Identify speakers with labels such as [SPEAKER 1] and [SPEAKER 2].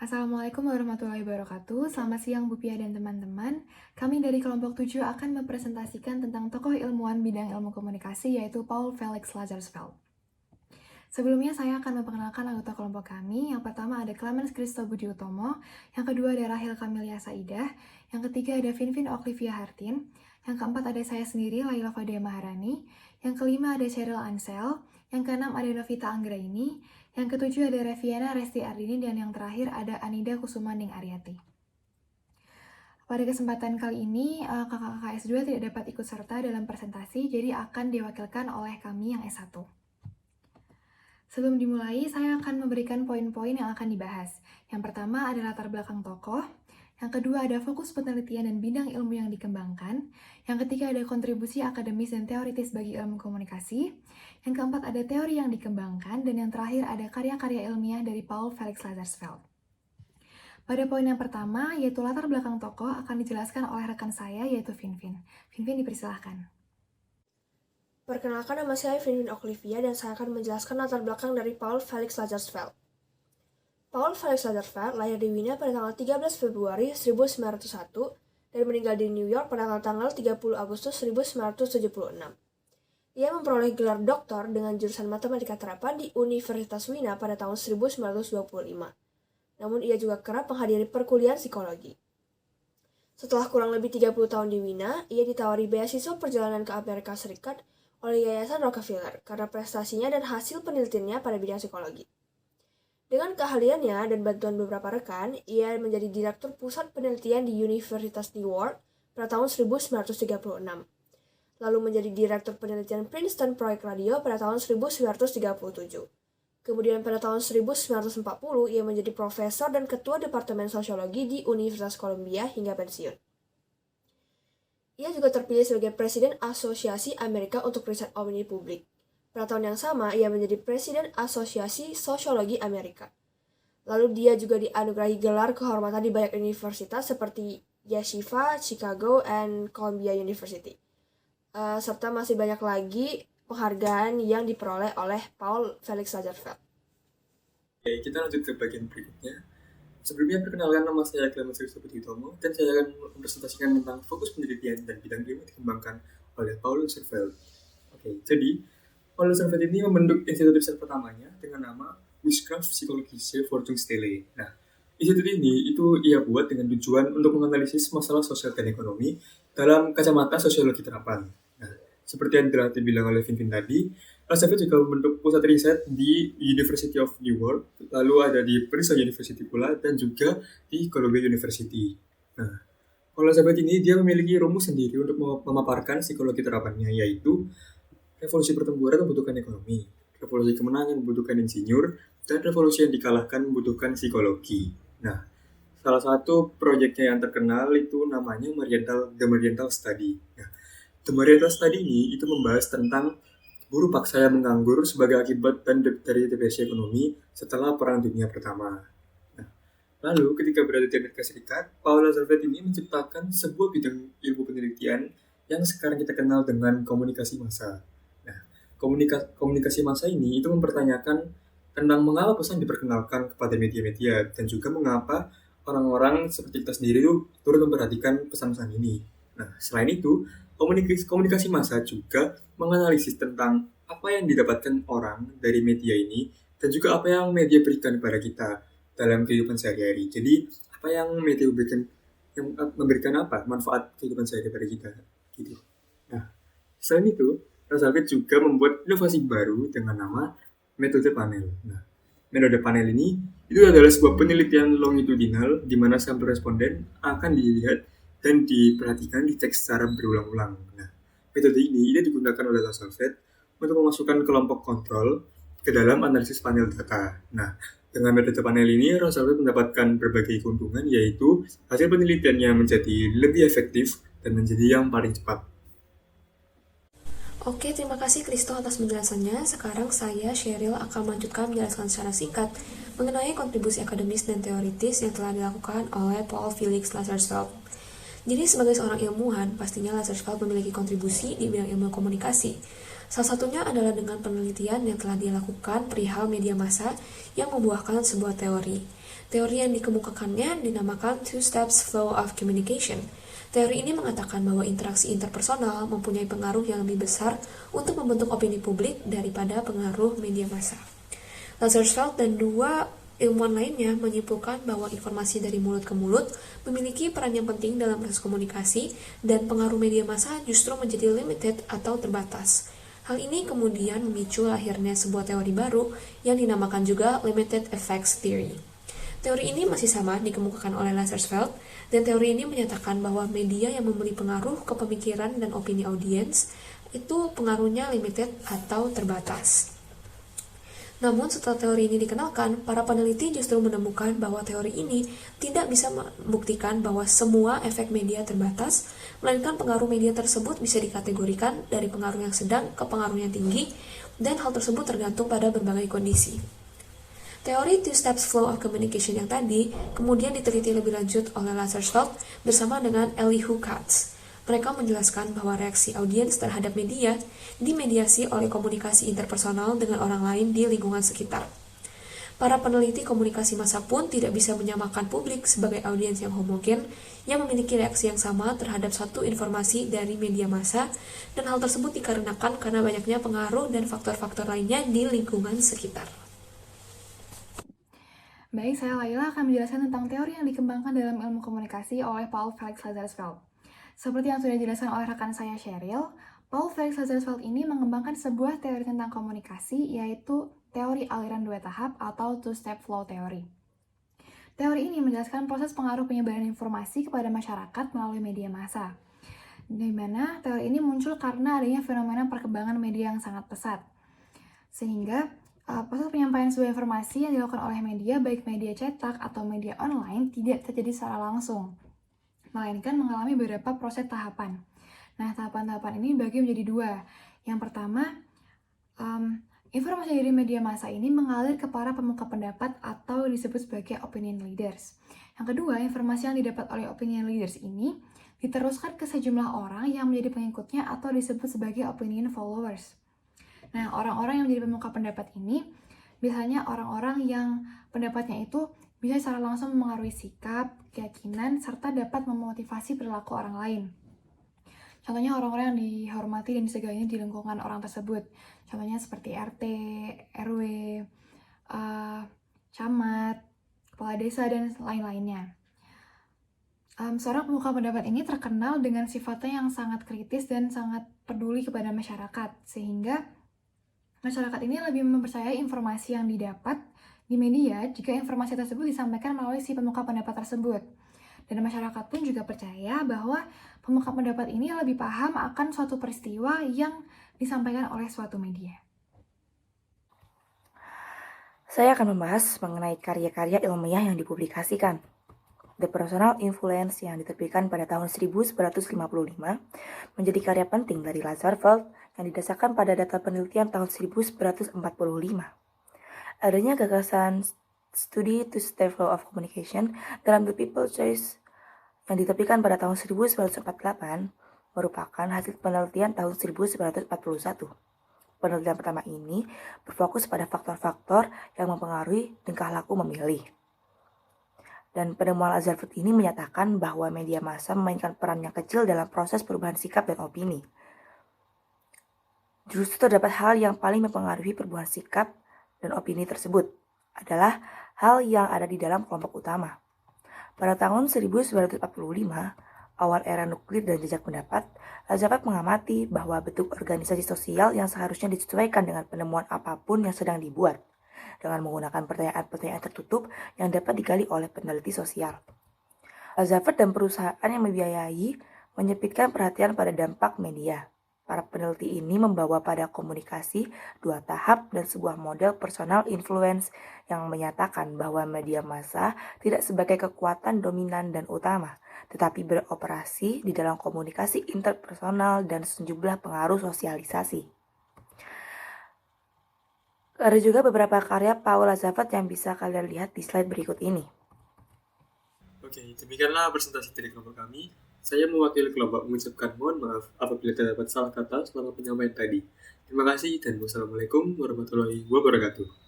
[SPEAKER 1] Assalamualaikum warahmatullahi wabarakatuh. Selamat siang Bu Pia dan teman-teman. Kami dari kelompok 7 akan mempresentasikan tentang tokoh ilmuwan bidang ilmu komunikasi yaitu Paul Felix Lazarsfeld. Sebelumnya saya akan memperkenalkan anggota kelompok kami. Yang pertama ada Clemens Christo Budi Utomo, yang kedua ada Rahel Kamilia Saidah, yang ketiga ada Vinvin Oklivia Hartin, yang keempat ada saya sendiri Laila Fadia Maharani, yang kelima ada Cheryl Ansel, yang keenam ada Novita Anggraini, yang ketujuh ada Reviana Resti Ardini, dan yang terakhir ada Anida Kusumaning Aryati. Pada kesempatan kali ini, kakak-kakak S2 tidak dapat ikut serta dalam presentasi, jadi akan diwakilkan oleh kami yang S1. Sebelum dimulai, saya akan memberikan poin-poin yang akan dibahas. Yang pertama ada latar belakang tokoh, yang kedua ada fokus penelitian dan bidang ilmu yang dikembangkan, yang ketiga ada kontribusi akademis dan teoritis bagi ilmu komunikasi, yang keempat ada teori yang dikembangkan, dan yang terakhir ada karya-karya ilmiah dari Paul Felix Lazarsfeld. Pada poin yang pertama, yaitu latar belakang tokoh, akan dijelaskan oleh rekan saya, yaitu Vinvin. Vinvin, dipersilahkan.
[SPEAKER 2] Perkenalkan, nama saya Vinvin Oklivia dan saya akan menjelaskan latar belakang dari Paul Felix Lazarsfeld. Paul Felix Lazarsfeld lahir di Wina pada tanggal 13 Februari 1901 dan meninggal di New York pada tanggal 30 Agustus 1976. Ia memperoleh gelar doktor dengan jurusan matematika terapan di Universitas Wina pada tahun 1925. Namun ia juga kerap menghadiri perkuliahan psikologi. Setelah kurang lebih 30 tahun di Wina, ia ditawari beasiswa perjalanan ke Amerika Serikat oleh Yayasan Rockefeller karena prestasinya dan hasil penelitiannya pada bidang psikologi. Dengan keahliannya dan bantuan beberapa rekan, ia menjadi direktur pusat penelitian di Universitas Newark pada tahun 1936. Lalu menjadi direktur penelitian Princeton Proyek Radio pada tahun 1937. Kemudian pada tahun 1940, ia menjadi profesor dan ketua Departemen Sosiologi di Universitas Columbia hingga pensiun. Ia juga terpilih sebagai Presiden Asosiasi Amerika untuk Riset Opini Publik. Pada tahun yang sama, ia menjadi Presiden Asosiasi Sosiologi Amerika. Lalu dia juga dianugerahi gelar kehormatan di banyak universitas seperti Yeshiva, Chicago, and Columbia University. Serta masih banyak lagi penghargaan yang diperoleh oleh Paul Felix Lazarsfeld.
[SPEAKER 3] Oke, kita lanjut ke bagian berikutnya. Sebelumnya perkenalkan, nama saya Clemens Christo Budi Utomo dan saya akan mempresentasikan tentang fokus penelitian dan bidang ilmu yang dikembangkan oleh Paul Lazarsfeld. Oke, jadi Paul Lazarsfeld ini membentuk institut riset pertamanya dengan nama Wissenschaft Psychologische Forschungsstelle. Nah, institut ini itu ia buat dengan tujuan untuk menganalisis masalah sosial dan ekonomi dalam kacamata sosiologi terapan. Nah, seperti yang telah dibilang oleh Vinvin tadi, Lazarsfeld juga membentuk pusat riset di University of Newark, lalu ada di Princeton University pula, dan juga di Columbia University. Nah, Paul Lazarsfeld ini dia memiliki rumus sendiri untuk memaparkan psikologi terapannya, yaitu revolusi pertempuran membutuhkan ekonomi, revolusi kemenangan membutuhkan insinyur, dan revolusi yang dikalahkan membutuhkan psikologi. Nah, salah satu proyeknya yang terkenal itu namanya The Marienthal Study. Nah, The Marienthal Study ini itu membahas tentang buruh paksa yang menganggur sebagai akibat dari depresi ekonomi setelah Perang Dunia Pertama. Nah, lalu ketika berada di Amerika Serikat, Paul Lazarsfeld ini menciptakan sebuah bidang ilmu penelitian yang sekarang kita kenal dengan komunikasi massa. Nah, komunikasi massa ini itu mempertanyakan tentang mengapa pesan diperkenalkan kepada media-media dan juga mengapa orang-orang seperti kita sendiri itu turut memperhatikan pesan-pesan ini. Nah, selain itu, komunikasi massa juga menganalisis tentang apa yang didapatkan orang dari media ini dan juga apa yang media berikan kepada kita dalam kehidupan sehari-hari. Jadi, apa yang media memberikan apa manfaat kehidupan sehari-hari pada kita gitu. Nah, selain itu, Lazarsfeld juga membuat inovasi baru dengan nama metode panel. Nah, metode panel ini itu adalah sebuah penelitian longitudinal di mana sampel responden akan dilihat dan diperhatikan dicek secara berulang-ulang. Nah, metode ini digunakan oleh Lazarsfeld untuk memasukkan kelompok kontrol ke dalam analisis panel data. Nah, dengan metode panel ini, Lazarsfeld mendapatkan berbagai keuntungan, yaitu hasil penelitiannya menjadi lebih efektif dan menjadi yang paling cepat.
[SPEAKER 2] Oke, terima kasih Christo atas penjelasannya. Sekarang saya, Cheryl, akan melanjutkan menjelaskan secara singkat mengenai kontribusi akademis dan teoritis yang telah dilakukan oleh Paul Felix Lazarsfeld. Jadi sebagai seorang ilmuwan, pastinya Lazarsfeld memiliki kontribusi di bidang ilmu komunikasi. Salah satunya adalah dengan penelitian yang telah dilakukan perihal media massa yang membuahkan sebuah teori.
[SPEAKER 4] Teori yang dikemukakannya dinamakan Two Steps Flow of Communication. Teori ini mengatakan bahwa interaksi interpersonal mempunyai pengaruh yang lebih besar untuk membentuk opini publik daripada pengaruh media massa. Lazarsfeld dan dua ilmuwan lainnya menyimpulkan bahwa informasi dari mulut ke mulut memiliki peran yang penting dalam proses komunikasi dan pengaruh media massa justru menjadi limited atau terbatas. Hal ini kemudian memicu lahirnya sebuah teori baru yang dinamakan juga Limited Effects Theory. Teori ini masih sama dikemukakan oleh Lazarsfeld, dan teori ini menyatakan bahwa media yang memberi pengaruh ke pemikiran dan opini audiens itu pengaruhnya limited atau terbatas. Namun setelah teori ini dikenalkan, para peneliti justru menemukan bahwa teori ini tidak bisa membuktikan bahwa semua efek media terbatas, melainkan pengaruh media tersebut bisa dikategorikan dari pengaruh yang sedang ke pengaruh yang tinggi, dan hal tersebut tergantung pada berbagai kondisi. Teori Two Steps Flow of Communication yang tadi kemudian diteliti lebih lanjut oleh Lazarsfeld bersama dengan Elihu Katz. Mereka menjelaskan bahwa reaksi audiens terhadap media dimediasi oleh komunikasi interpersonal dengan orang lain di lingkungan sekitar. Para peneliti komunikasi massa pun tidak bisa menyamakan publik sebagai audiens yang homogen yang memiliki reaksi yang sama terhadap satu informasi dari media massa, dan hal tersebut dikarenakan karena banyaknya pengaruh dan faktor-faktor lainnya di lingkungan sekitar.
[SPEAKER 1] Baik, saya Laila akan menjelaskan tentang teori yang dikembangkan dalam ilmu komunikasi oleh Paul Felix Lazarsfeld. Seperti yang sudah dijelaskan oleh rekan saya Cheryl, Paul Felix Lazarsfeld ini mengembangkan sebuah teori tentang komunikasi, yaitu teori aliran dua tahap atau two-step flow theory. Teori ini menjelaskan proses pengaruh penyebaran informasi kepada masyarakat melalui media massa, di mana teori ini muncul karena adanya fenomena perkembangan media yang sangat pesat. Sehingga proses penyampaian sebuah informasi yang dilakukan oleh media, baik media cetak atau media online, tidak terjadi secara langsung, melainkan mengalami beberapa proses tahapan. Nah, tahapan-tahapan ini dibagi menjadi dua. Yang pertama, informasi dari media massa ini mengalir ke para pemuka pendapat atau disebut sebagai opinion leaders. Yang kedua, informasi yang didapat oleh opinion leaders ini diteruskan ke sejumlah orang yang menjadi pengikutnya atau disebut sebagai opinion followers. Nah, orang-orang yang menjadi pemuka pendapat ini biasanya orang-orang yang pendapatnya itu bisa secara langsung mempengaruhi sikap, keyakinan, serta dapat memotivasi perilaku orang lain. Contohnya orang-orang yang dihormati dan disegani di lingkungan orang tersebut. Contohnya seperti RT, RW, camat, kepala desa, dan lain-lainnya. Seorang pemuka pendapat ini terkenal dengan sifatnya yang sangat kritis dan sangat peduli kepada masyarakat, sehingga masyarakat ini lebih mempercayai informasi yang didapat di media jika informasi tersebut disampaikan melalui si pemuka pendapat tersebut. Dan masyarakat pun juga percaya bahwa pemuka pendapat ini lebih paham akan suatu peristiwa yang disampaikan oleh suatu media.
[SPEAKER 5] Saya akan membahas mengenai karya-karya ilmiah yang dipublikasikan. The Personal Influence yang diterbitkan pada tahun 1955 menjadi karya penting dari Lazarsfeld yang didasarkan pada data penelitian tahun 1945. Adanya gagasan studi two-step flow of communication dalam The People's Choice yang diterbitkan pada tahun 1948 merupakan hasil penelitian tahun 1941. Penelitian pertama ini berfokus pada faktor-faktor yang mempengaruhi tingkah laku memilih. Dan penemuan Lazarsfeld ini menyatakan bahwa media massa memainkan peran yang kecil dalam proses perubahan sikap dan opini. Justru terdapat hal yang paling mempengaruhi perubahan sikap dan opini tersebut adalah hal yang ada di dalam kelompok utama. Pada tahun 1945, awal era nuklir dan jejak pendapat, Lazarsfeld mengamati bahwa bentuk organisasi sosial yang seharusnya disesuaikan dengan penemuan apapun yang sedang dibuat, dengan menggunakan pertanyaan-pertanyaan tertutup yang dapat digali oleh peneliti sosial. Lazarsfeld dan perusahaan yang membiayai menyempitkan perhatian pada dampak media. Para peneliti ini membawa pada komunikasi dua tahap dan sebuah model personal influence yang menyatakan bahwa media massa tidak sebagai kekuatan dominan dan utama, tetapi beroperasi di dalam komunikasi interpersonal dan sejumlah pengaruh sosialisasi. Ada juga beberapa karya Paul Lazarsfeld yang bisa kalian lihat di slide berikut ini.
[SPEAKER 3] Oke, demikianlah presentasi dari kelompok kami. Saya mewakili kelompok mengucapkan mohon maaf apabila terdapat salah kata selama penyampaian tadi. Terima kasih dan wassalamualaikum warahmatullahi wabarakatuh.